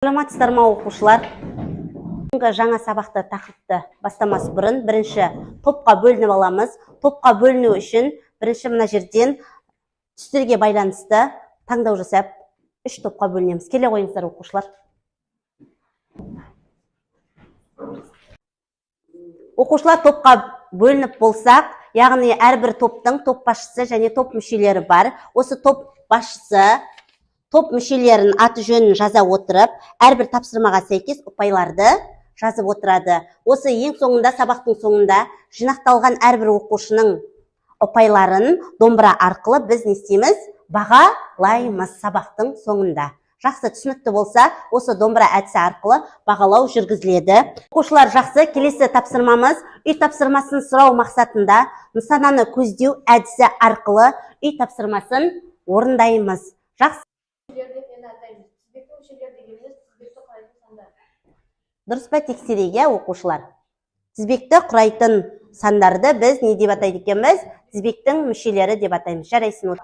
Саламатсыздар ма оқушылар? Жаңа сабақты тақырыпты бастамас бұрын бірінші топқа бөлініп аламыз. Топқа бөліну үшін бірінші мына жерден түстерге байланысты таңдау жасап, 3 топқа бөлінеміз. Келе қойыңыздар оқушылар. Оқушылар топқа бөлініп болсақ, яғни әрбір топтың топ басшысы және топ мүшелері бар. Осы топ басшысы топ мүшелерін аты жөнін жаза отырып, әрбір тапсырмаға сәйкес ұпайларды жазып отырады. Осы ең соңында, сабақтың соңында жинақталған әрбір оқушының ұпайларын домбыра арқылы біз не істейміз? Бағалаймыз сабақтың соңында. Жақсы түсінікті болса, осы домбыра әдісі арқылы бағалау жүргізіледі. Оқушылар жақсы, келесі тапсырмамыз үй тапсырмасын сұрау мақсатында нысананы көздеу әдісі арқылы үй тапсырмасын орындаймыз. Жақсы. Дұрыс па тексерейге оқушылар? Тізбекті құрайтын сандарды біз не деп атайды екенбіз? Тізбектің мүшелері деп атаймыз. Жарайсын.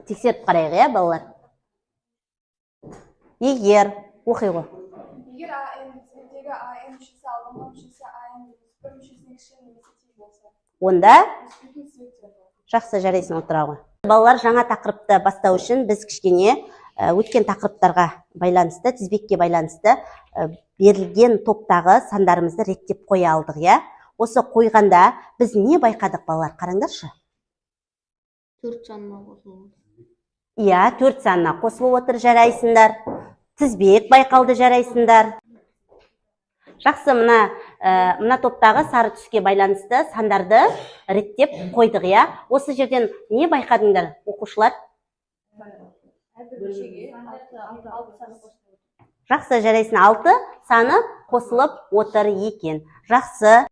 Тексеріп қарайық, е, балалар? Егер, оқи ғой. Егер АН тізбектегі АН мүшесі алдыңғы мүшесі АН бір мүшесіне кіші немесе тең болса, онда жақсы, жарайсын, отыра ғой. Балалар, жаңа тақырыпты бастау үшін біз кішкене өткен тақырыптарға байланысты, тізбекке байланысты берілген топтағы сандарымызды реттеп қоя алдық, я? Осы қойғанда біз не байқадық, балалар? Қараңдаршы. 4 санына қосылып. Иә, 4 санына қосылып отыр, жарайсыңдар. Тізбек байқалды, жарайсыңдар. Жақсы, мына топтағы сары түске байланысты сандарды реттеп қойдық, я? Осы жерден не байқадыңдар, оқушылар? Жақсы, жарайсын, 6 саны қосылып отыр екен. Жақсы.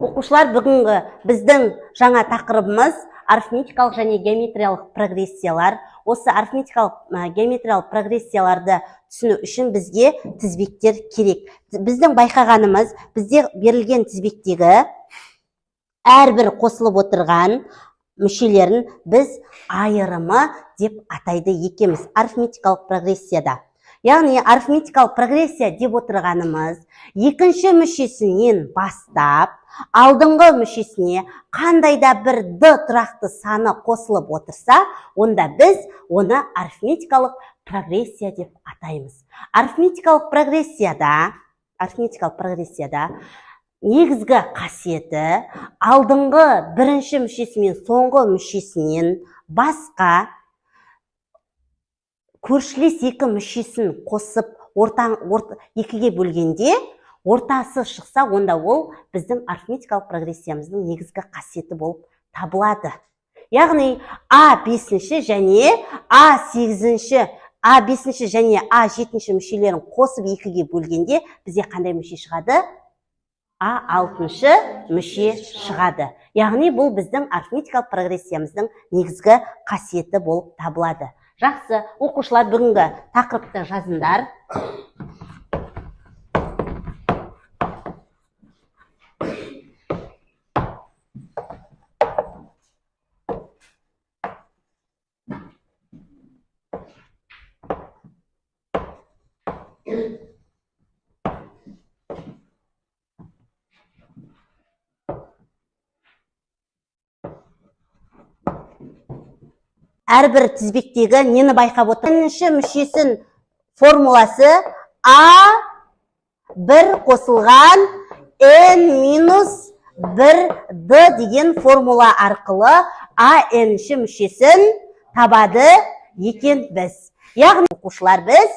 Оқушылар, бүгінгі біздің жаңа тақырыбымыз арифметикалық және геометриялық прогрессиялар. Осы арифметикалық геометриялық прогрессияларды түсіну үшін бізге тізбектер керек. Біздің байқағанымыз, бізде берілген тізбектегі әрбір қосылып отырған мүшелерін біз айырымы деп атайды екенбіз арифметикалық прогрессияда. Яғни арифметикалық прогрессия деп отырғанымыз екінші мүшесінен бастап алдыңғы мүшесіне қандай да бір д тұрақты саны қосылып отырса, онда біз оны арифметикалық прогрессия деп атаймыз. Арифметикалық прогрессияда негізгі қасиеті алдыңғы бірінші мүшесі мен соңғы мүшесінен басқа көршілес екі мүшесін қосып екіге бөлгенде ортасы шықса, онда ол біздің арифметикалық прогрессиямыздың негізгі қасиеті болып табылады. Яғни А5 және А8 және А7 мүшелерін қосып екіге бөлгенде бізде қандай мүше шығады? А6 мүше шығады. Яғни бұл біздің арифметикалық прогрессиямыздың негізгі қасиеті болып табылады. Жақсы, оқушылар, бүгінгі тақырыпты жазыңдар. Әрбір тізбектегі нені байқап отыр? Бірінші мүшесін формуласы А1 қосылған N-1D деген формула арқылы А-нші мүшесін табады екен біз. Яғни, оқушылар, біз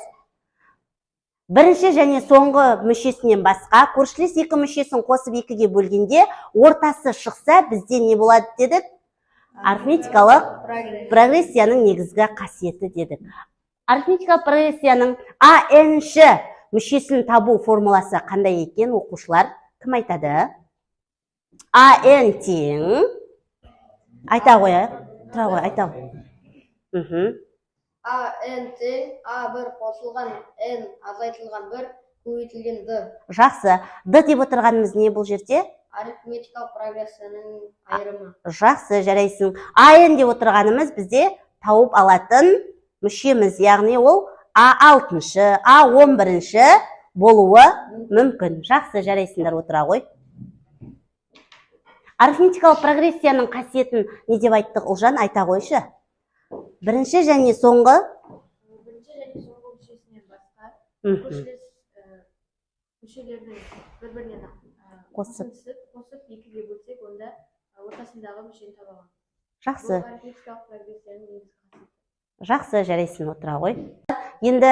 бірінші және соңғы мүшесінен басқа көршілес екі мүшесін қосып екіге бөлгенде ортасы шықса, бізде не болады дедік? Арифметикалық прогрессияның негізгі қасиеті дедік. Арифметикалық прогрессияның А-нші мүшесін табу формуласы қандай екен, оқушылар? Кім айтады? А-н тең. Айта қояйық. Тұра қой, айта қой. А-н тең А1 қосылған N азайтылған 1 көбейтілген D. Жақсы. D деп отырғанымыз не бұл жерде? арифметикалық прогрессияның айырымы. Жақсы, жарайсың. AN деп отырғанымыз бізде тауып алатын мүшеміз, яғни ол A6-шы, A11-шы болуы мүмкін. Жақсы, жарайсыңдар, отыра ғой. Арифметикалық прогрессияның қасиетін не деп айттық, Ұлжан, айта қойшы. Бірінші және соңғы мүшесінен басқа көршілес мүшелердің бір-бірінен қосып. қосып екіге бөлсек, онда ортасындағы мүшені таба аламыз. Жақсы. Бұл арифметикалық прогрессияның негізгі қасиеті. Жақсы, жарайсың, отыра ғой. Енді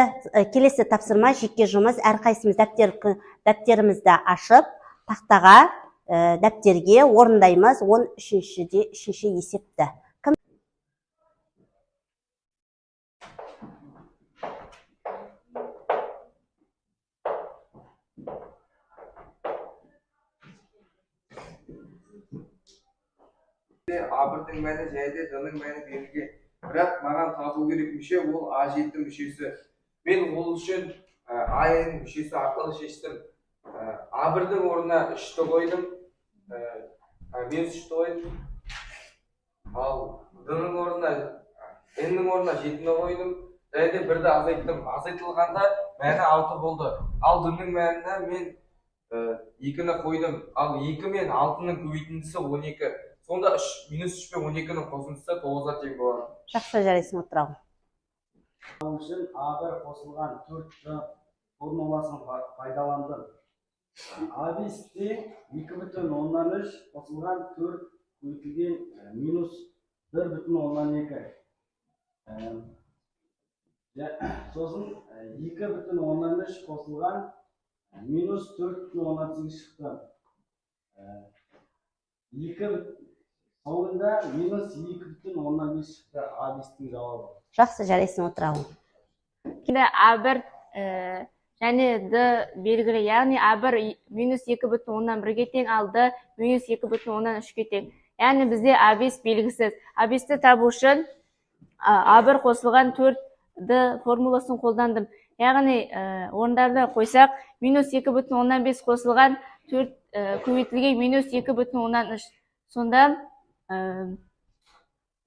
келесі тапсырма жеке жұмыс. Әрқайсымыз дәптерімізді ашып, тақтаға, дәптерге орындаймыз 13-ші есепті. A1-дің мәні және D-ның мәні берілген. Бірақ маған табу керек мүше ол A7 мүшесі. Мен ол үшін AN мүшесі арқылы шештім. A1-дің орнына 3-ті қойдым. Мен 3-ті қойдым. Ал D-ның орнына, N-ның орнына 7-ні қойдым. Және де 1-ді азайттым. Азайтылғанда мәні 6 болды. Ал D-ның мәніне мен 2-ні қойдым. Ал 2 мен 6-ның көбейтіндісі 12. Сонда минус 3 пен 12-ның қосындысы 9-ға тең болады. Жақсы, жарайсың, отыра ғой. үшін A1 қосылған 4-ті формуласын пайдаландым. A5-те 2,3 қосылған 4 көбейтілген минус 1,2. Сосын 2,3 қосылған минус 4,8 шықты. Соңында минус 2,5 шықты. A5-тің жауабы. Жақсы, жарайсың, отыра ғой. Енді A1 және D белгілі, яғни A1 минус 2,1-ге тең, ал D минус 2,3-ге тең. Яғни бізде A5 белгісіз. A5-ті табу үшін A1 қосылған 4D формуласын қолдандым. Яғни орындарды қойсақ, минус 2,5 қосылған 4 көбейтілген минус 2,3. Сонда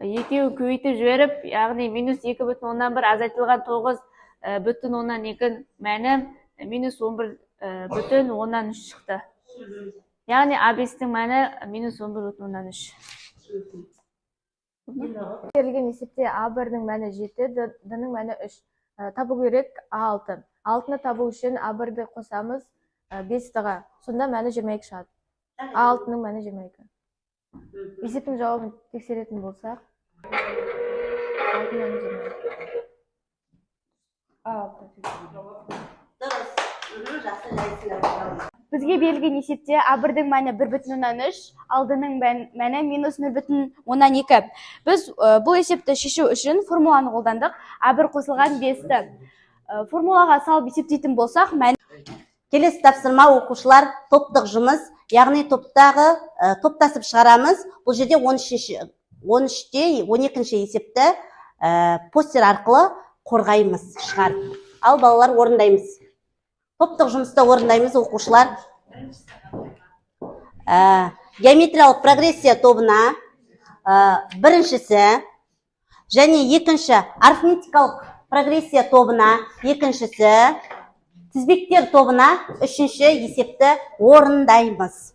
екеуі көбейтіп жіберіп, яғни минус 2,1 азайтылған 9,2 мәні минус 11,3 шықты. Яғни A5-тің мәні минус 11,3. Берілген есепте A1-дің мәні 7, D-ның мәні 3. Табу керек A6. 6-ны табу үшін A1-ді қосамыз 5-ға. Сонда мәні 22 шығады. A6-ның мәні 22. Есептің жауабын тексеретін болсақ, 6-ның мәні 22. Бізге берілген есепте A1-дің мәні 1,3, ал D-ның мәні минус 0,2. Біз бұл есепті шешу үшін формуланы қолдандық. A1 қосылған 5-ті. Формулаға салып есептейтін болсақ, мәні. Келесі тапсырма оқушылар топтық жұмыс, яғни топтасып шығарамыз. Бұл жерде 13-те 12-ші есепті постер арқылы қорғаймыз, шығарып. Ал балалар, орындаймыз. Топтық жұмыста орындаймыз оқушылар. Геометриялық прогрессия тобына біріншісі және екінші арифметикалық прогрессия тобына екіншісі, тізбектер тобына үшінші есепті орындаймыз.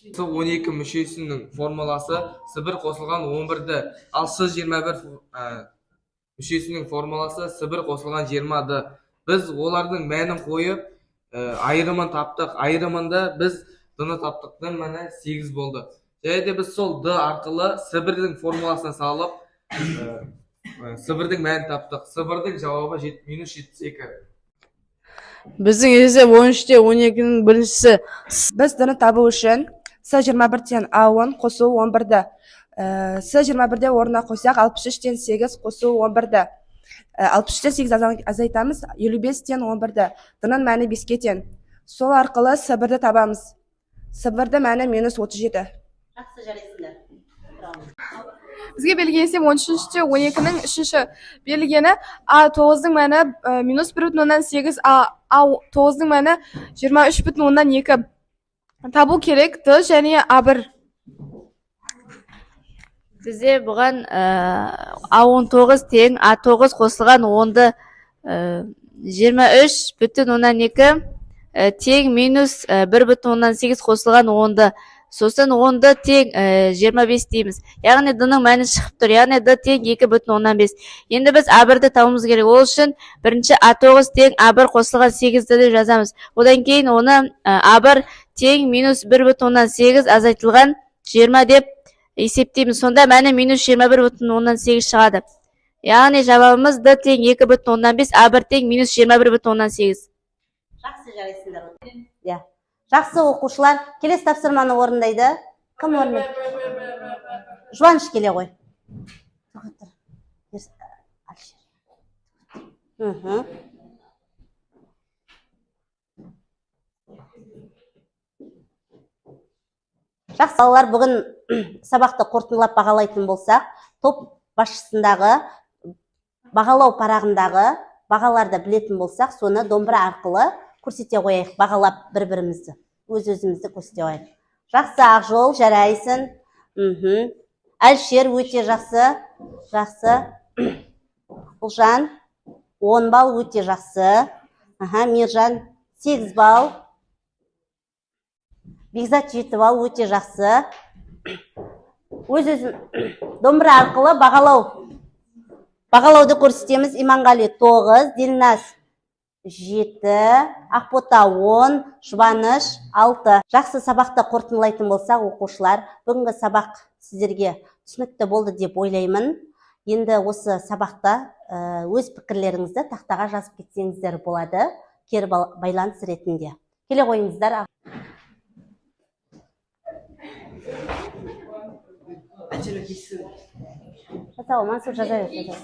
С 12 мүшесінің формуласы С1 қосылған 11-ді, ал С21 мүшесінің формуласы С1 қосылған 20-ды. Біз олардың мәнін қойып, айырымын таптық. Айырымында біз D-ны таптық. D-ның мәні 8 болды. Және де біз сол D арқылы С1-дің формуласына салып, С1-дің мәнін таптық. С1-дің жауабы минус 72. Біздің есеп 13-те 12-ның біріншісі. Біз дені табу үшін С21-тен А10 қосу 11-ді. С21-де орнына қойсақ 63-тен 8 қосу 11-ді. 63-тен 8 азайтамыз 55-тен 11-ді. Дының мәні 5-ке тең. Сол арқылы С1-ді табамыз. С1-ді мәні минус 37. Жақсы жарайсыңдар. Бізге берілген есеп 13-те 12-ның 3-ші. Берілгені А9-дың мәні минус 1,8, А9-дың мәні 23,2. Табу керек Д және А1. Бізде бұған А19 тең А9 қосылған 10-ды 23,2 тең минус 1,8 қосылған 10-ды. Сосын 10-ды тең 25 дейміз. Яғни Д-ның мәні шығып тұр. Яғни Д тең 2,5. Енді біз А1-ді табуымыз керек. Ол үшін бірінші А9 тең А1 қосылған 8-ді деп жазамыз. Одан кейін оны А1 тең минус 1,8 азайтылған 20 деп есептейміз. Сонда мәні минус 21,8 шығады. Яғни жауабымыз Д тең 2,5, А1 тең минус 21,8. Жақсы жарайсыңдар. Жақсы оқушылар, келесі тапсырманы орындайды. Кім орындайды? Жуаныш келе ғой. Жақсы балалар, бүгін сабақты қорытындылап бағалайтын болсақ, топ басшысындағы бағалау парағындағы бағаларды білетін болсақ, соны домбыра арқылы көрсете қояйық, бағалап бір-бірімізді, өз-өзімізді көрсете қояйық. Жақсы, Ақжол, жарайсың. Әлшер, өте жақсы. Жақсы. Ұлжан, 10 балл, өте жақсы. Мержан, 8 балл. Бекзат, 7 балл, өте жақсы. Өз-өзім домбыра арқылы бағалауды көрсетеміз. Иманғали 9, Дилназ 7, Ақбота 10, Жұбаныш 6. Жақсы сабақты қорытындылайтын болсақ, оқушылар, бүгінгі сабақ сіздерге түсінікті болды деп ойлаймын. Енді осы сабақта өз пікірлеріңізді тақтаға жазып кетсеңіздер болады, кері байланыс ретінде. Келе қойыңыздар. Мансұр, жаза бер.